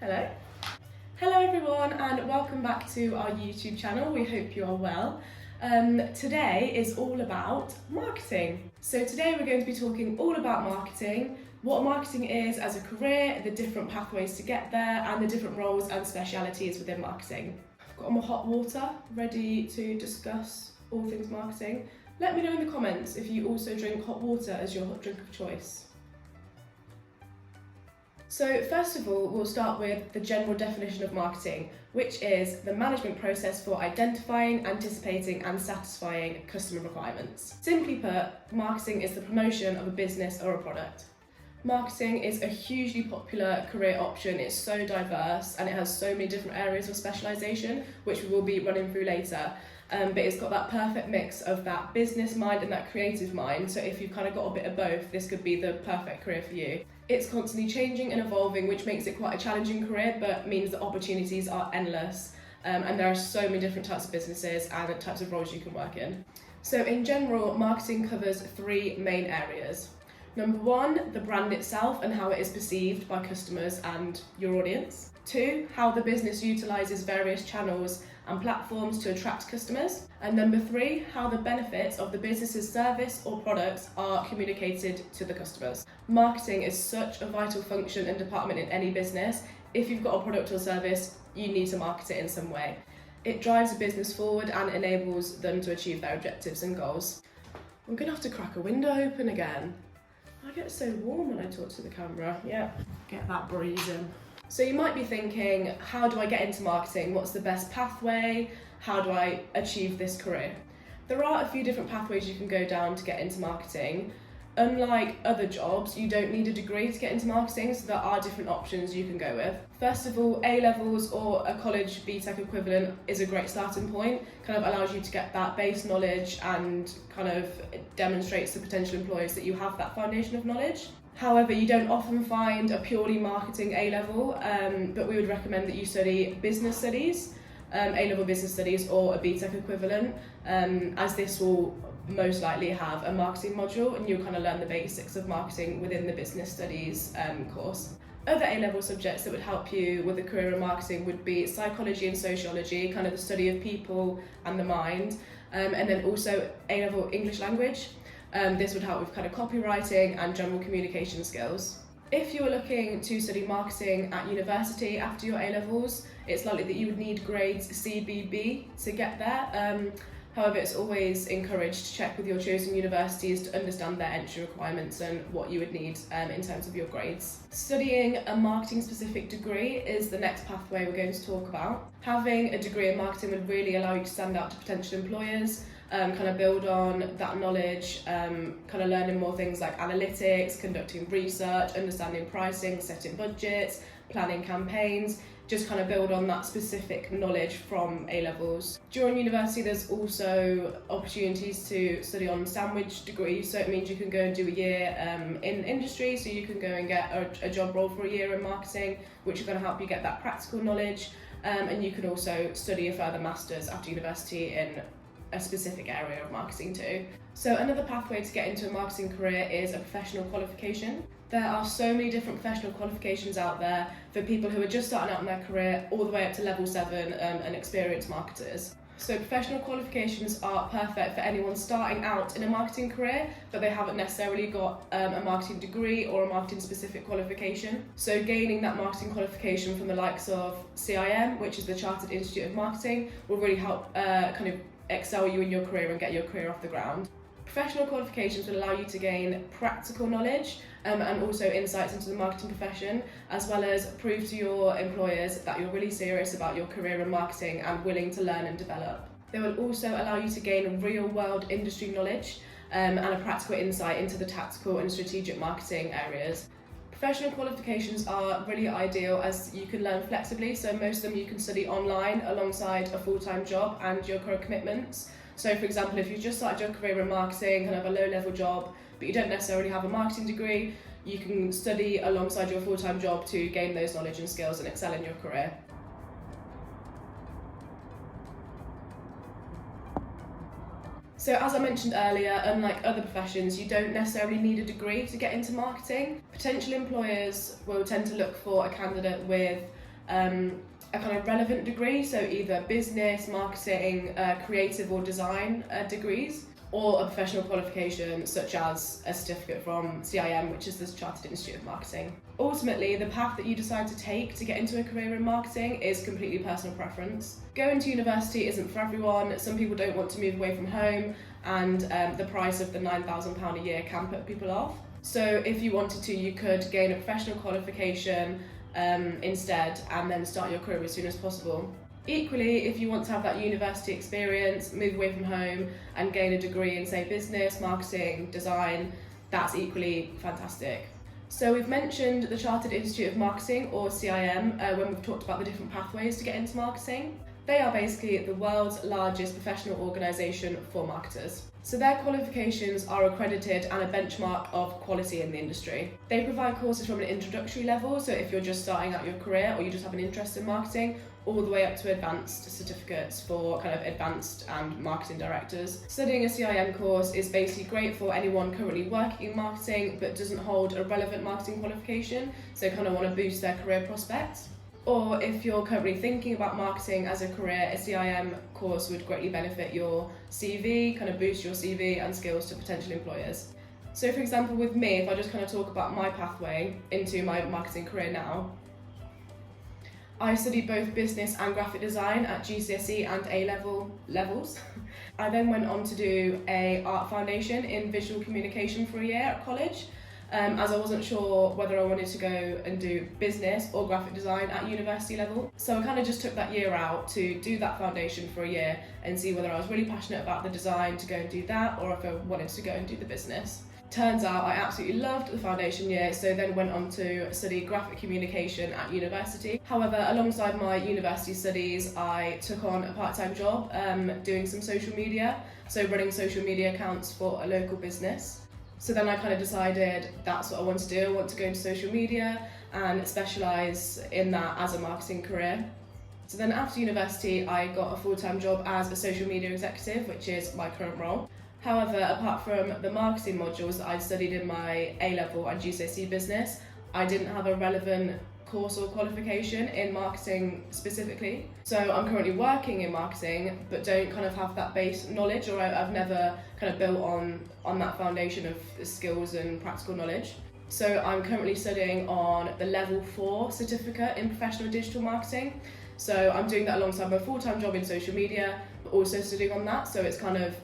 Hello. Hello everyone and welcome back to our YouTube channel. We hope you are well. Today is all about marketing. So today we're going to be talking all about marketing, what marketing is as a career, the different pathways to get there and the different roles and specialities within marketing. I've got my hot water ready to discuss all things marketing. Let me know in the comments if you also drink hot water as your hot drink of choice. So first of all, we'll start with the general definition of marketing, which is the management process for identifying, anticipating and satisfying customer requirements. Simply put, marketing is the promotion of a business or a product. Marketing is a hugely popular career option. It's so diverse and it has so many different areas of specialisation, which we will be running through later. But it's got that perfect mix of that business mind and that creative mind. So if you've kind of got a bit of both, this could be the perfect career for you. It's constantly changing and evolving, which makes it quite a challenging career, but means that opportunities are endless. And there are so many different types of businesses and types of roles you can work in. So in general, marketing covers three main areas. Number one, the brand itself and how it is perceived by customers and your audience. Two, how the business utilises various channels and platforms to attract customers. And number three, how the benefits of the business's service or products are communicated to the customers. Marketing is such a vital function and department in any business. If you've got a product or service, you need to market it in some way. It drives a business forward and enables them to achieve their objectives and goals. I'm gonna have to crack a window open again. I get so warm when I talk to the camera. Yeah, get that breeze in. So you might be thinking, how do I get into marketing? What's the best pathway? How do I achieve this career? There are a few different pathways you can go down to get into marketing. Unlike other jobs, you don't need a degree to get into marketing, so there are different options you can go with. First of all, A-levels or a college BTEC equivalent is a great starting point. Kind of allows you to get that base knowledge and kind of demonstrates to potential employers that you have that foundation of knowledge. However, you don't often find a purely marketing A-level, but we would recommend that you study business studies, A-level business studies or a BTEC equivalent, as this will most likely have a marketing module and you'll kind of learn the basics of marketing within the business studies course. Other A-level subjects that would help you with a career in marketing would be psychology and sociology, kind of the study of people and the mind, and then also A-level English language. This would help with kind of copywriting and general communication skills. If you were looking to study marketing at university after your A-levels, it's likely that you would need grades C, B, B to get there. However, it's always encouraged to check with your chosen universities to understand their entry requirements and what you would need in terms of your grades. Studying a marketing specific degree is the next pathway we're going to talk about. Having a degree in marketing would really allow you to stand out to potential employers, kind of build on that knowledge, kind of learning more things like analytics, conducting research, understanding pricing, setting budgets, planning campaigns, just kind of build on that specific knowledge from A-levels. During university, there's also opportunities to study on sandwich degrees, so it means you can go and do a year in industry, so you can go and get a job role for a year in marketing, which is going to help you get that practical knowledge, and you can also study a further master's after university in a specific area of marketing too. So another pathway to get into a marketing career is a professional qualification. There are so many different professional qualifications out there for people who are just starting out in their career all the way up to level 7 and experienced marketers. So professional qualifications are perfect for anyone starting out in a marketing career, but they haven't necessarily got a marketing degree or a marketing specific qualification. So gaining that marketing qualification from the likes of CIM, which is the Chartered Institute of Marketing, will really help kind of excel you in your career and get your career off the ground. Professional qualifications will allow you to gain practical knowledge and also insights into the marketing profession, as well as prove to your employers that you're really serious about your career in marketing and willing to learn and develop. They will also allow you to gain real-world industry knowledge and a practical insight into the tactical and strategic marketing areas. Professional qualifications are really ideal as you can learn flexibly, so most of them you can study online alongside a full-time job and your current commitments. So for example, if you've just started your career in marketing, kind of a low-level job, but you don't necessarily have a marketing degree, you can study alongside your full-time job to gain those knowledge and skills and excel in your career. So as I mentioned earlier, unlike other professions, you don't necessarily need a degree to get into marketing. Potential employers will tend to look for a candidate with a kind of relevant degree, so either business, marketing, creative or design degrees, or a professional qualification such as a certificate from CIM, which is the Chartered Institute of Marketing. Ultimately, the path that you decide to take to get into a career in marketing is completely personal preference. Going to university isn't for everyone. Some people don't want to move away from home, and the price of the £9,000 a year can put people off. So if you wanted to, you could gain a professional qualification instead and then start your career as soon as possible. Equally, if you want to have that university experience, move away from home and gain a degree in, say, business, marketing, design, that's equally fantastic. So we've mentioned the Chartered Institute of Marketing, or CIM, when we've talked about the different pathways to get into marketing. They are basically the world's largest professional organisation for marketers. So their qualifications are accredited and a benchmark of quality in the industry. They provide courses from an introductory level, so if you're just starting out your career or you just have an interest in marketing, all the way up to advanced certificates for kind of advanced and marketing directors. Studying a CIM course is basically great for anyone currently working in marketing but doesn't hold a relevant marketing qualification, so kind of want to boost their career prospects. Or if you're currently thinking about marketing as a career, a CIM course would greatly benefit your CV, kind of boost your CV and skills to potential employers. So for example, with me, if I just kind of talk about my pathway into my marketing career now, I studied both business and graphic design at GCSE and A-level levels. I then went on to do an art foundation in visual communication for a year at college, as I wasn't sure whether I wanted to go and do business or graphic design at university level. So I kind of just took that year out to do that foundation for a year and see whether I was really passionate about the design to go and do that, or if I wanted to go and do the business. Turns out I absolutely loved the foundation year, so then went on to study graphic communication at university. However, alongside my university studies, I took on a part-time job doing some social media, so running social media accounts for a local business. So then I kind of decided that's what I want to do. I want to go into social media and specialise in that as a marketing career. So then after university, I got a full-time job as a social media executive, which is my current role. However, apart from the marketing modules that I'd studied in my A-level and GCSE business, I didn't have a relevant course or qualification in marketing specifically. So I'm currently working in marketing, but don't kind of have that base knowledge, or I've never kind of built on that foundation of skills and practical knowledge. So I'm currently studying on the level 4 certificate in professional digital marketing. So I'm doing that alongside my full-time job in social media, but also studying on that. So it's kind of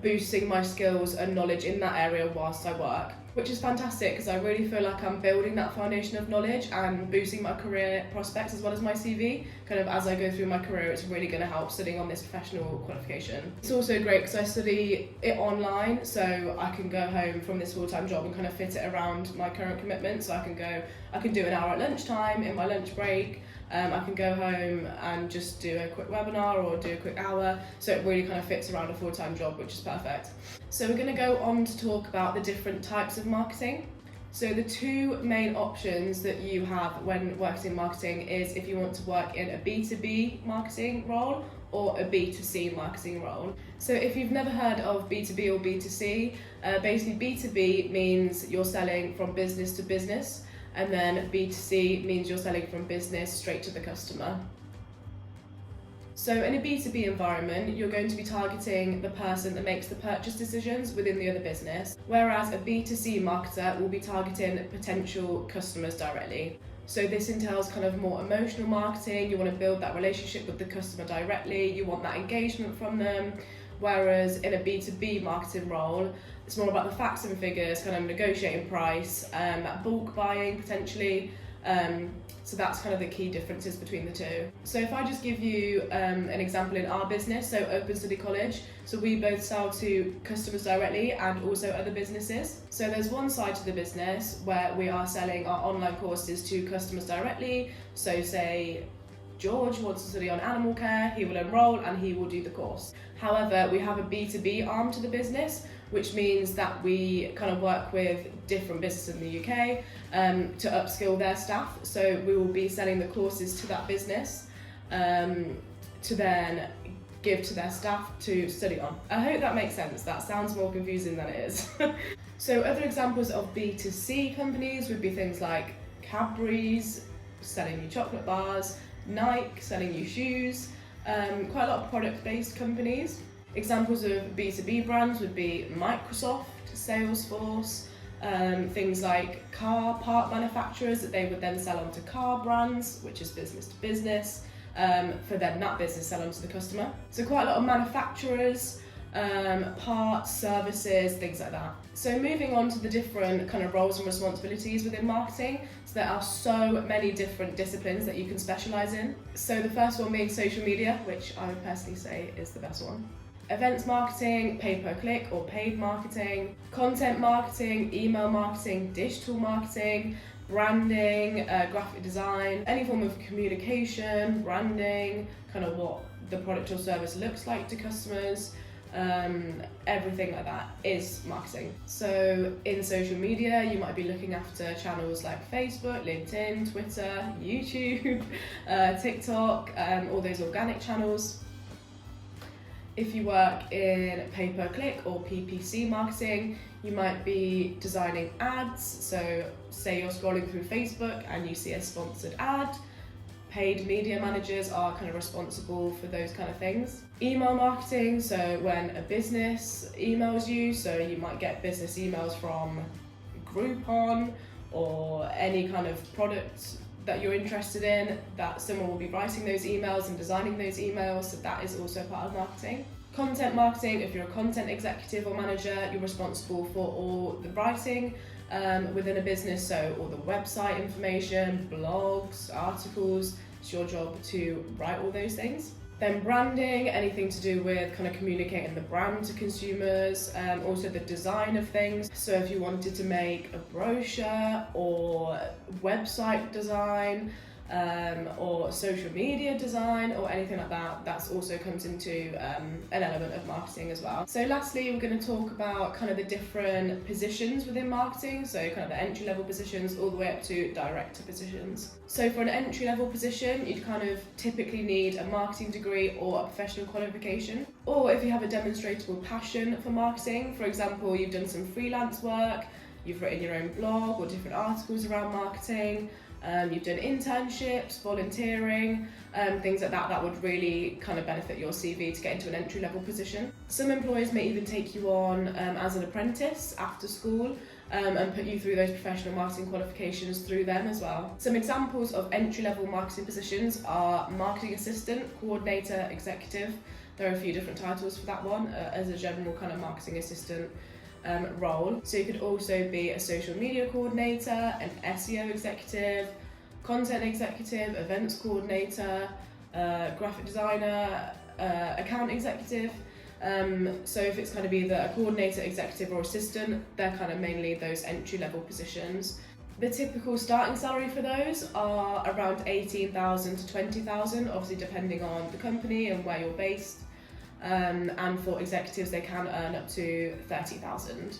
boosting my skills and knowledge in that area whilst I work, which is fantastic because I really feel like I'm building that foundation of knowledge and boosting my career prospects as well as my CV. Kind of as I go through my career, it's really going to help studying on this professional qualification. It's also great because I study it online, so I can go home from this full-time job and kind of fit it around my current commitments. So I can do an hour at lunchtime in my lunch break. I can go home and just do a quick webinar or do a quick hour, so it really kind of fits around a full-time job, which is perfect. So we're going to go on to talk about the different types of marketing. So the two main options that you have when working in marketing is if you want to work in a B2B marketing role or a B2C marketing role. So if you've never heard of B2B or B2C, basically B2B means you're selling from business to business, and then B2C means you're selling from business straight to the customer. So in a B2B environment, you're going to be targeting the person that makes the purchase decisions within the other business, whereas a B2C marketer will be targeting potential customers directly. So this entails kind of more emotional marketing. You want to build that relationship with the customer directly, you want that engagement from them. Whereas in a B2B marketing role, it's more about the facts and figures, kind of negotiating price, that bulk buying potentially. So that's kind of the key differences between the two. So if I just give you an example in our business, so Open Study College, so we both sell to customers directly and also other businesses. So there's one side to the business where we are selling our online courses to customers directly. So say George wants to study on animal care, he will enroll and he will do the course. However, we have a B2B arm to the business, which means that we kind of work with different businesses in the UK to upskill their staff. So we will be selling the courses to that business to then give to their staff to study on. I hope that makes sense. That sounds more confusing than it is. So other examples of B2C companies would be things like Cadbury's, selling you chocolate bars, Nike selling you shoes, quite a lot of product-based companies. Examples of B2B brands would be Microsoft, Salesforce, things like car part manufacturers that they would then sell onto car brands, which is business to business, for then that business sell onto the customer. So quite a lot of manufacturers, parts, services, things like that. So moving on to the different kind of roles and responsibilities within marketing. So there are so many different disciplines that you can specialise in. So the first one being social media, which I would personally say is the best one. Events marketing, pay-per-click or paid marketing, content marketing, email marketing, digital marketing, branding, graphic design, any form of communication, branding, kind of what the product or service looks like to customers, everything like that is marketing. So in social media, you might be looking after channels like Facebook, LinkedIn, Twitter, YouTube, TikTok, all those organic channels. If you work in pay-per-click or PPC marketing, you might be designing ads. So say you're scrolling through Facebook and you see a sponsored ad. Paid media managers are kind of responsible for those kind of things. Email marketing, so when a business emails you, so you might get business emails from Groupon or any kind of product that you're interested in, that someone will be writing those emails and designing those emails, so that is also part of marketing. Content marketing, if you're a content executive or manager, you're responsible for all the writing within a business, so all the website information, blogs, articles. It's your job to write all those things. Then branding, anything to do with kind of communicating the brand to consumers, also the design of things. So if you wanted to make a brochure or website design, or social media design or anything like that, that's also comes into an element of marketing as well. So lastly, we're going to talk about kind of the different positions within marketing, so kind of the entry-level positions all the way up to director positions. So for an entry-level position, you'd kind of typically need a marketing degree or a professional qualification, or if you have a demonstrable passion for marketing, for example, you've done some freelance work, you've written your own blog or different articles around marketing, you've done internships, volunteering, things like that, that would really kind of benefit your CV to get into an entry-level position. Some employers may even take you on as an apprentice after school and put you through those professional marketing qualifications through them as well. Some examples of entry-level marketing positions are marketing assistant, coordinator, executive. There are a few different titles for that one as a general kind of marketing assistant role. So you could also be a social media coordinator, an SEO executive, content executive, events coordinator, graphic designer, account executive. So if it's kind of either a coordinator, executive or assistant, they're kind of mainly those entry-level positions. The typical starting salary for those are around 18,000 to 20,000, obviously depending on the company and where you're based. And for executives, they can earn up to 30,000.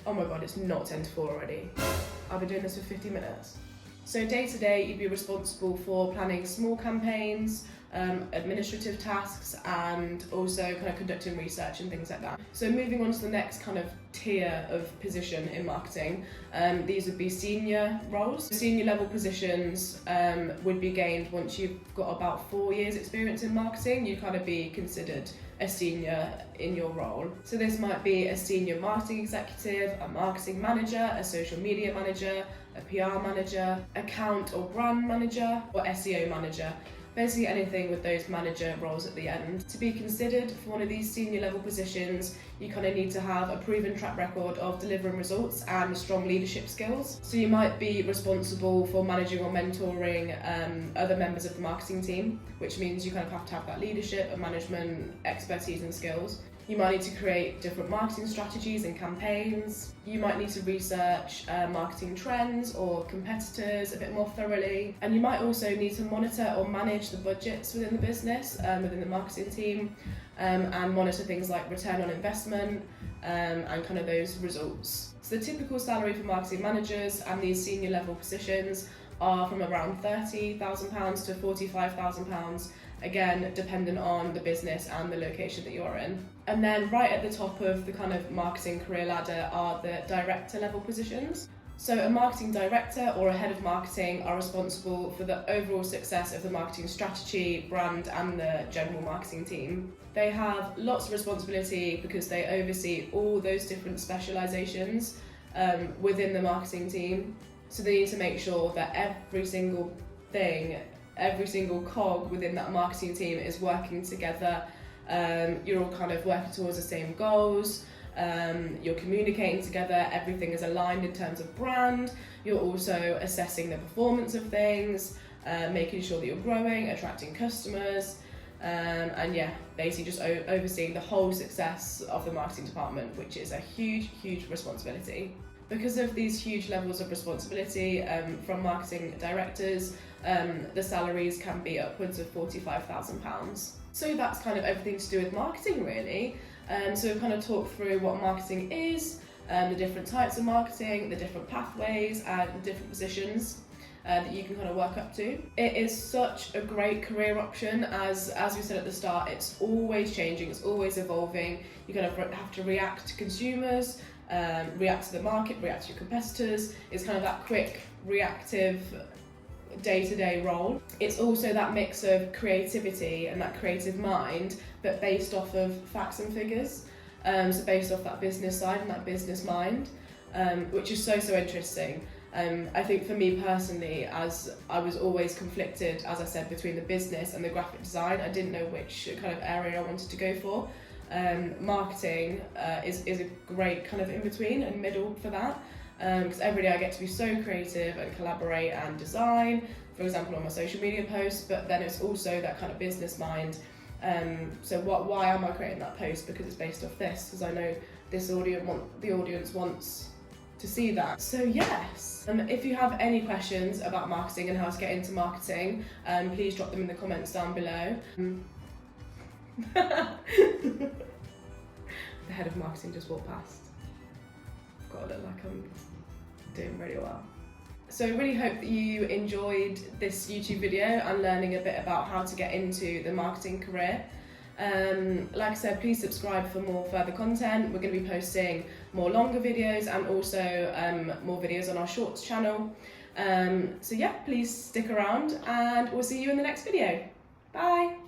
Oh my god, it's not 10 to 4 already. I've been doing this for 50 minutes. So day to day, you'd be responsible for planning small campaigns, administrative tasks, and also kind of conducting research and things like that. So moving on to the next kind of tier of position in marketing, these would be senior roles. Senior level positions would be gained once you've got about 4 years experience in marketing. You'd kind of be considered a senior in your role. So this might be a senior marketing executive, a marketing manager, a social media manager, a PR manager, account or brand manager, or SEO manager. Basically anything with those manager roles at the end. To be considered for one of these senior level positions, you kind of need to have a proven track record of delivering results and strong leadership skills. So you might be responsible for managing or mentoring other members of the marketing team, which means you kind of have to have that leadership and management expertise and skills. You might need to create different marketing strategies and campaigns. You might need to research marketing trends or competitors a bit more thoroughly. And you might also need to monitor or manage the budgets within the business, within the marketing team, and monitor things like return on investment and kind of those results. So the typical salary for marketing managers and these senior level positions are from around £30,000 to £45,000, again dependent on the business and the location that you're in. And then right at the top of the kind of marketing career ladder are the director level positions. So a marketing director or a head of marketing are responsible for the overall success of the marketing strategy, brand and the general marketing team. They have lots of responsibility because they oversee all those different specialisations within the marketing team. So they need to make sure that every single thing, every single cog within that marketing team is working together. You're all kind of working towards the same goals. You're communicating together, everything is aligned in terms of brand. You're also assessing the performance of things, making sure that you're growing, attracting customers, and yeah, basically just overseeing the whole success of the marketing department, which is a huge responsibility. Because of these huge levels of responsibility from marketing directors, the salaries can be upwards of £45,000. So that's kind of everything to do with marketing, really. So we've kind of talked through what marketing is, the different types of marketing, the different pathways and the different positions that you can kind of work up to. It is such a great career option, as we said at the start, it's always changing, it's always evolving. You kind of have to react to consumers, react to the market, react to your competitors. It's kind of that quick, reactive, day-to-day role. It's also that mix of creativity and that creative mind, but based off of facts and figures. So based off that business side and that business mind, which is so interesting. I think for me personally, as I was always conflicted, as I said, between the business and the graphic design, I didn't know which kind of area I wanted to go for. Marketing is a great kind of in-between and middle for that. Because every day I get to be so creative and collaborate and design, for example on my social media posts, but then it's also that kind of business mind. So why am I creating that post? Because it's based off this, because I know the audience wants to see that. So yes, if you have any questions about marketing and how to get into marketing, please drop them in the comments down below. The head of marketing just walked past. I've got to look like I'm doing really well. So I really hope that you enjoyed this YouTube video and learning a bit about how to get into the marketing career. Like I said, please subscribe for more further content. We're going to be posting more longer videos and also more videos on our shorts channel. So yeah, please stick around and we'll see you in the next video. Bye!